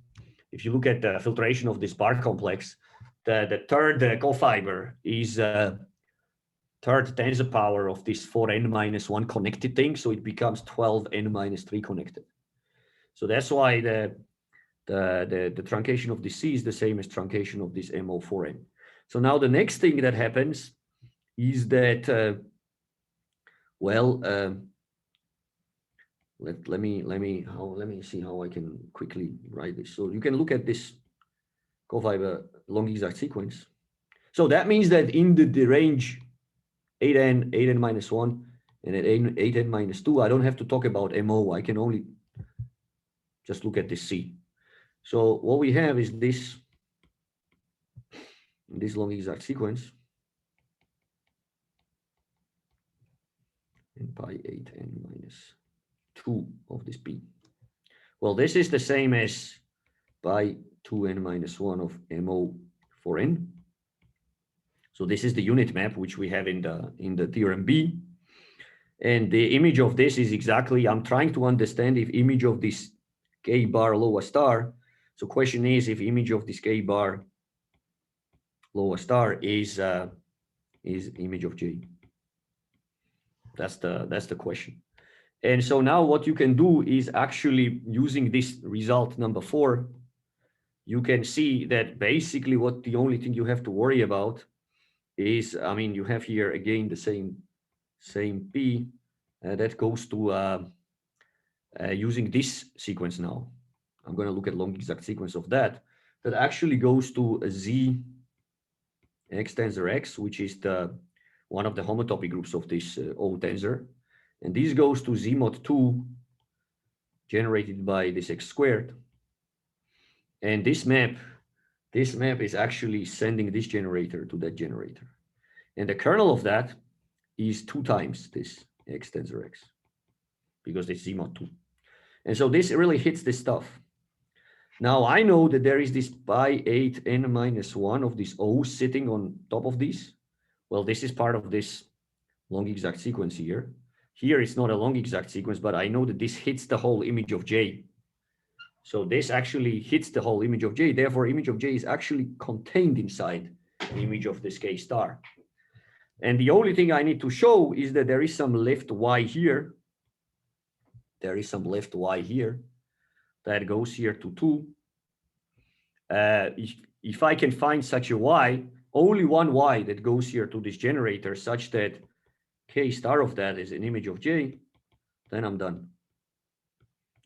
Speaker 1: if you look at the filtration of this bar complex, the third cofiber is third tensor power of this 4n-1 connected thing, so it becomes 12n-3 connected. So that's why the truncation of this C is the same as truncation of this MO4n. So now the next thing that happens is that, let me see how I can quickly write this. So you can look at this cofiber long exact sequence. So that means that in the range 8n, 8n-1, and at 8n-2, I don't have to talk about MO. I can only just look at this C. So what we have is this long exact sequence, and pi 8n-2 of this B. Well, this is the same as pi 2n-1 of MO4n. So this is the unit map which we have in the theorem B. And the image of this is exactly, I'm trying to understand if image of this K bar lower star. So question is if image of this K bar lower star is image of J. That's the question. And so now what you can do is actually using this result number 4, you can see that basically what the only thing you have to worry about is, I mean, you have here again the same P that goes to using this sequence now. I'm going to look at long exact sequence of that actually goes to a Z X tensor X, which is one of the homotopy groups of this O tensor. And this goes to Z mod 2 generated by this X squared. And this map is actually sending this generator to that generator. And the kernel of that is 2 times this X tensor X, because it's Z mod 2. And so this really hits this stuff. Now I know that there is this pi 8n-1 of this O sitting on top of this. Well, this is part of this long exact sequence here. Here it's not a long exact sequence, but I know that this hits the whole image of J. So this actually hits the whole image of J. Therefore, image of J is actually contained inside the image of this K star. And the only thing I need to show is that there is some left Y here. There is some left Y here that goes here to 2. If I can find such a Y, only one Y that goes here to this generator such that K star of that is an image of J, then I'm done.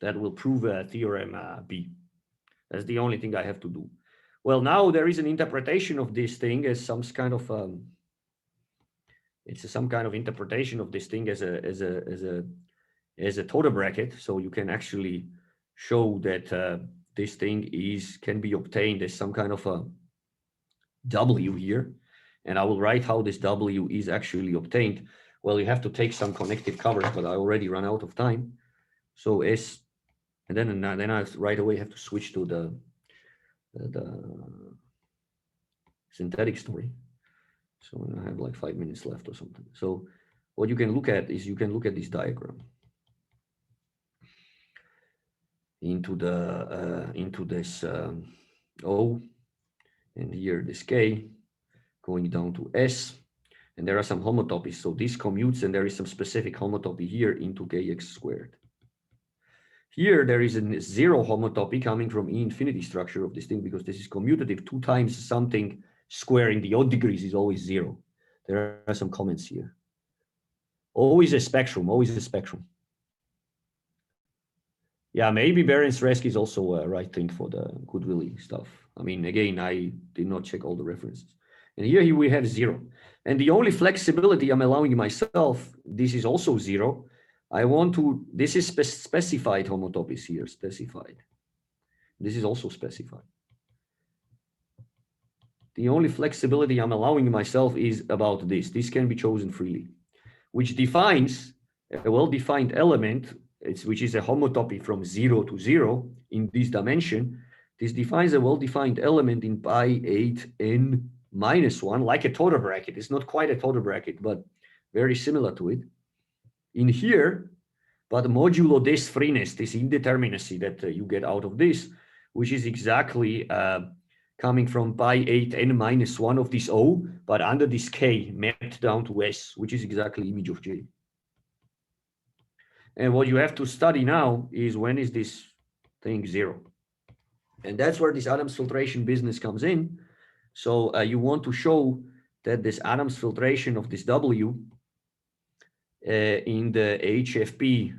Speaker 1: That will prove theorem B. That's the only thing I have to do. Well, now there is an interpretation of this thing as some kind of it's some kind of interpretation of this thing as a Toda bracket. So you can actually show that this thing can be obtained as some kind of a W here. And I will write how this W is actually obtained. Well, you have to take some connective covers, but I already run out of time. So and then I right away have to switch to the synthetic story. So I have like 5 minutes left or something. So what you can look at is you can look at this diagram into this O, and here this K going down to S, and there are some homotopies. So this commutes, and there is some specific homotopy here into KX squared. Here there is a 0 homotopy coming from E infinity structure of this thing, because this is commutative. 2 times something squaring the odd degrees is always 0. There are some comments here. Always a spectrum, always a spectrum. Yeah, maybe Berens-Resk is also a right thing for the Goodwillie stuff. I mean, again, I did not check all the references. And here we have 0. And the only flexibility I'm allowing myself, this is also 0. I want to, this is specified homotopies here, specified. This is also specified. The only flexibility I'm allowing myself is about this. This can be chosen freely, which defines a well-defined element, which is a homotopy from 0 to 0 in this dimension. This defines a well-defined element in pi 8n-1, like a Toda bracket. It's not quite a Toda bracket, but very similar to it. In here, but modulo this freeness, this indeterminacy that you get out of this, which is exactly coming from pi 8n minus 1 of this O, but under this K mapped down to S, which is exactly image of J. And what you have to study now is when is this thing 0? And that's where this Adams filtration business comes in. So you want to show that this Adams filtration of this W in the HFP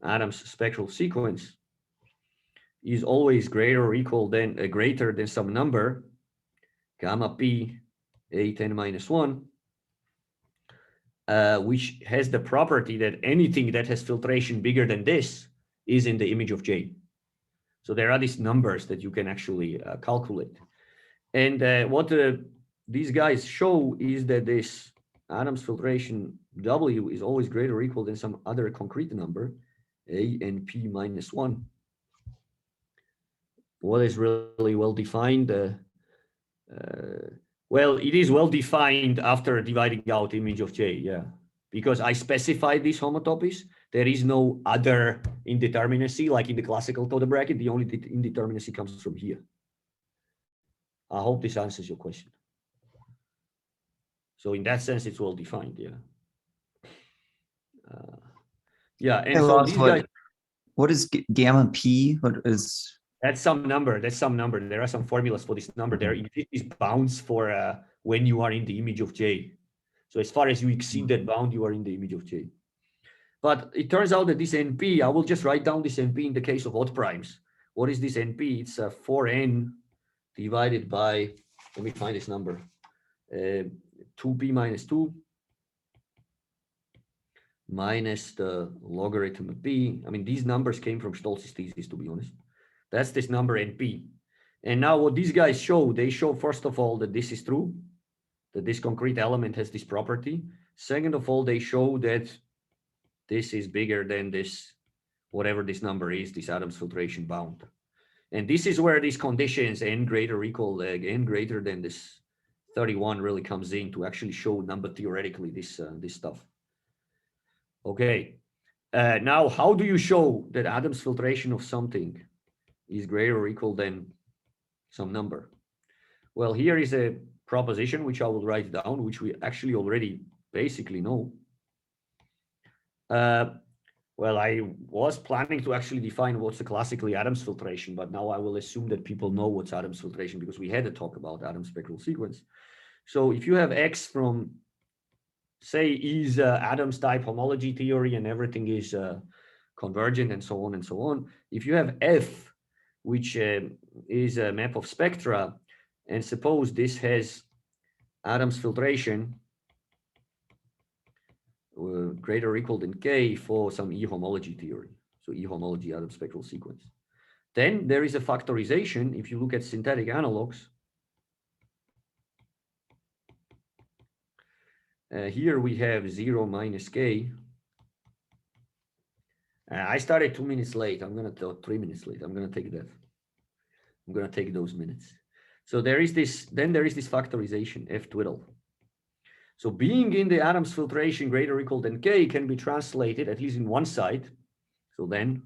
Speaker 1: Adams spectral sequence is always greater or equal than greater than some number, gamma p 8n minus 1, which has the property that anything that has filtration bigger than this is in the image of J. So there are these numbers that you can actually calculate. And what these guys show is that this Adams filtration W is always greater or equal than some other concrete number, A and P minus 1. What is really well defined? Well, it is well defined after dividing out image of J, yeah. Because I specified these homotopies. There is no other indeterminacy, like in the classical Toda bracket, the only indeterminacy comes from here. I hope this answers your question. So in that sense, it's well defined, yeah. Yeah, and so these guys.
Speaker 4: What is gamma p? What is?
Speaker 1: That's some number. That's some number. There are some formulas for this number. There is bounds for when you are in the image of J. So as far as you exceed that bound, you are in the image of J. But it turns out that this NP, I will just write down this NP in the case of odd primes. What is this NP? It's 4n divided by, let me find this number, 2p minus 2 minus the logarithm of p. I mean, these numbers came from Stolz's thesis, to be honest. That's this number NP. And now what these guys show, they show, first of all, that this is true, that this concrete element has this property. Second of all, they show that this is bigger than this, whatever this number is, this Adams filtration bound. And this is where these conditions n greater or equal, n greater than this 31 really comes in to actually show number theoretically this, this stuff. Okay, now how do you show that Adams filtration of something is greater or equal than some number? Well, here is a proposition which I will write down, which we actually already basically know. Well, I was planning to actually define what's the classically Adams filtration, but now I will assume that people know what's Adams filtration because we had a talk about Adams spectral sequence. So if you have X from, say, is Adams type homology theory and everything is convergent and so on and so on. If you have F, which is a map of spectra, and suppose this has Adams filtration greater or equal than K for some E homology theory. So E homology Adams spectral sequence. Then there is a factorization. If you look at synthetic analogs, here we have 0 minus K. I started 2 minutes late. I'm going to 3 minutes late. I'm going to take that. I'm going to take those minutes. So there is this, then there is this factorization, F twiddle. So being in the Adams filtration greater or equal than K can be translated, at least in one side. So then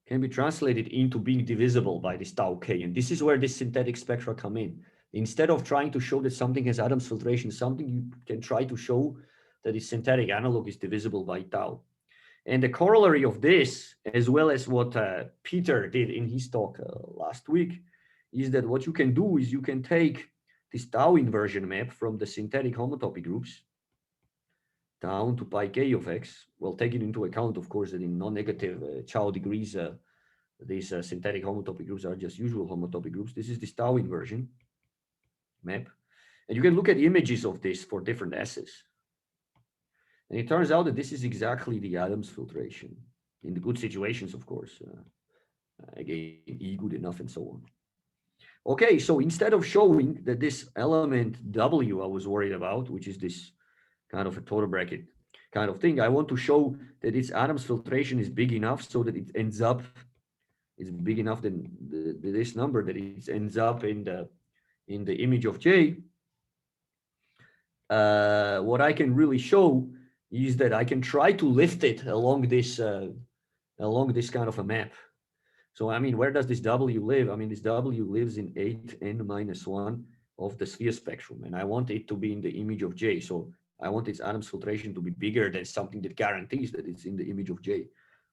Speaker 1: can be translated into being divisible by this tau K. And this is where this synthetic spectra come in. Instead of trying to show that something has Adams filtration, something you can try to show that its synthetic analog is divisible by tau. And the corollary of this, as well as what Peter did in his talk last week, is that what you can do is you can take this tau inversion map from the synthetic homotopy groups down to pi k of x. Well, taking into account, of course, that in non-negative Chow degrees, these synthetic homotopy groups are just usual homotopy groups. This is this tau inversion map. And you can look at images of this for different S's. And it turns out that this is exactly the Adams filtration in the good situations, of course. Again, E good enough and so on. Okay, so instead of showing that this element W I was worried about, which is this kind of a Toda bracket kind of thing, I want to show that its Adams filtration is big enough so that it ends up, it's big enough than this number that it ends up in the image of J. What I can really show is that I can try to lift it along this kind of a map. So I mean, where does this W live? I mean, this W lives in 8n-1 of the sphere spectrum, and I want it to be in the image of J. So I want its Adams filtration to be bigger than something that guarantees that it's in the image of J.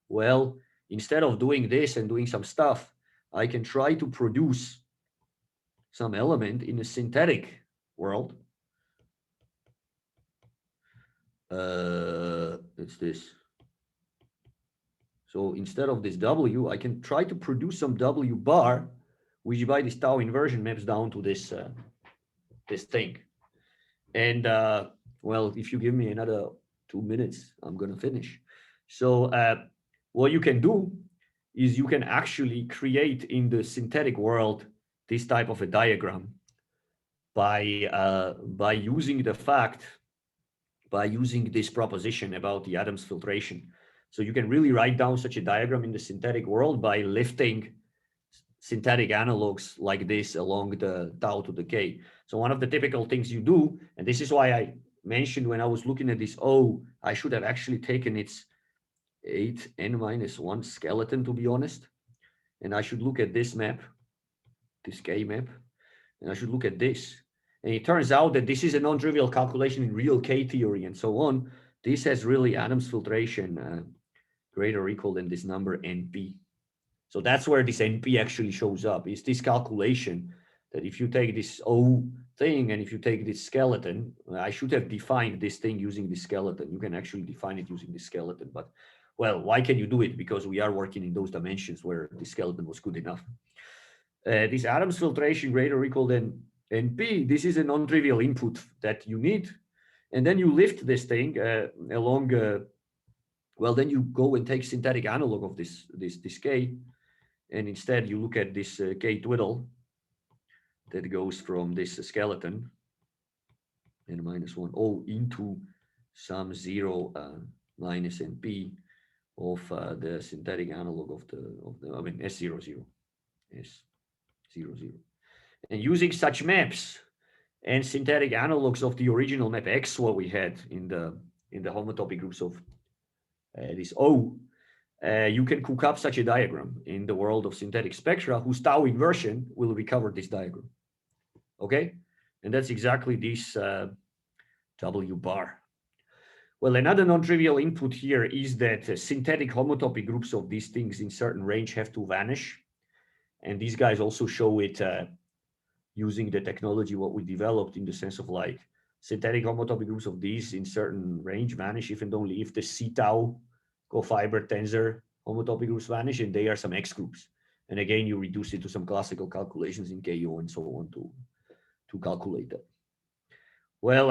Speaker 1: Well, instead of doing this and doing some stuff, I can try to produce some element in a synthetic world. It's this. So instead of this W, I can try to produce some W bar, which by this tau inversion maps down to this this thing. And well, if you give me another 2 minutes, I'm gonna finish. So what you can do is you can actually create in the synthetic world this type of a diagram by using the fact, by using this proposition about the Adams filtration. So you can really write down such a diagram in the synthetic world by lifting synthetic analogs like this along the tau to the k. So one of the typical things you do, and this is why I mentioned when I was looking at this, oh, I should have actually taken its 8n-1 skeleton, to be honest. And I should look at this map, this k map, and I should look at this. And it turns out that this is a non-trivial calculation in real K theory and so on. This has really Adams filtration greater or equal than this number NP. So that's where this NP actually shows up, is this calculation that if you take this O thing and if you take this skeleton, I should have defined this thing using this skeleton. You can actually define it using this skeleton, but well, why can you do it? Because we are working in those dimensions where the skeleton was good enough. This Adams filtration greater or equal than NP, this is a non-trivial input that you need. And then you lift this thing along, well, then you go and take synthetic analog of this K. And instead you look at this K twiddle that goes from this skeleton n-1 O into some 0 minus NP of the synthetic analog of the I mean S00, S00. And using such maps and synthetic analogs of the original map X, what we had in the homotopy groups of this O, you can cook up such a diagram in the world of synthetic spectra whose tau inversion will recover this diagram. Okay, and that's exactly this W bar. Well, another non-trivial input here is that synthetic homotopy groups of these things in certain range have to vanish. And these guys also show it using the technology what we developed, in the sense of like synthetic homotopy groups of these in certain range vanish if and only if the C tau co-fiber tensor homotopy groups vanish, and they are some X groups. And again, you reduce it to some classical calculations in KO and so on to calculate that. Well,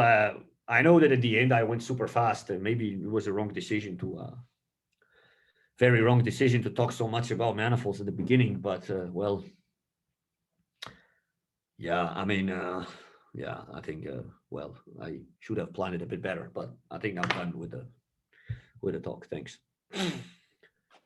Speaker 1: I know that at the end I went super fast, and maybe it was a wrong decision very wrong decision to talk so much about manifolds at the beginning, but well, yeah, I mean, yeah, I think, well, I should have planned it a bit better, but I think I'm done with the talk. Thanks.